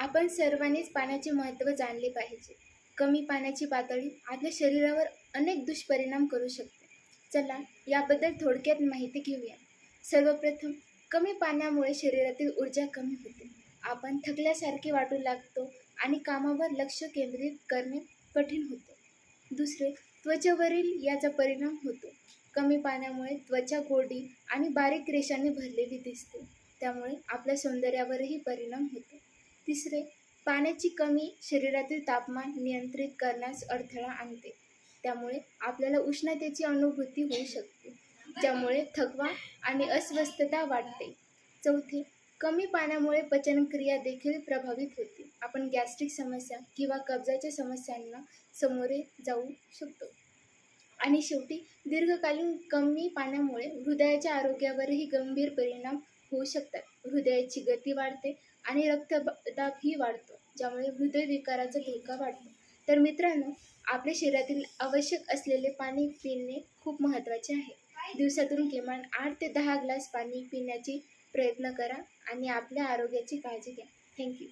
आपण सर्वांनीच पाण्याचे महत्त्व जाणले पाहिजे. कमी पाण्याची पातळी आपल्या शरीरावर अनेक दुष्परिणाम करू शकते. चला याबद्दल थोडक्यात माहिती घेऊया. सर्वप्रथम, कमी पाण्यामुळे शरीरातील ऊर्जा कमी होते. आपण थकल्यासारखे वाटू लागतो आणि कामावर लक्ष केंद्रित करणे कठीण होते. दुसरे, त्वचेवरील याचा परिणाम होतो. कमी पाण्यामुळे त्वचा कोरडी आणि बारीक रेषांनी भरलेली दिसते. त्यामुळे आपल्या सौंदर्यावरही परिणाम होतो. तिसरे, पाण्याची कमी शरीरातील तापमान नियंत्रित करण्यास अडथळा आणते. त्यामुळे आपल्याला उष्णतेची अनुभूती होऊ शकते, ज्यामुळे थकवा आणि अस्वस्थता वाटते. चौथे, कमी पाण्यामुळे पचनक्रिया देखील प्रभावित होते. आपण गॅस्ट्रिक समस्या किंवा कब्जाच्या समस्यांना सामोरे जाऊ शकतो. आणि शेवटी, दीर्घकालीन कमी पाण्यामुळे हृदयाच्या आरोग्यावरही गंभीर परिणाम होऊ शकतात. हृदयाची गती वाढते आणि रक्तदाबही वाढतो, ज्यामुळे हृदयविकाराचा धोका वाढतो. तर मित्रांनो, आपल्या शरीरातील आवश्यक असलेले पाणी पिणे खूप महत्त्वाचे आहे. दिवसातून किमान 8 ते 10 ग्लास पाणी पिण्याची प्रयत्न करा आणि आपल्या आरोग्याची काळजी घ्या. थँक्यू.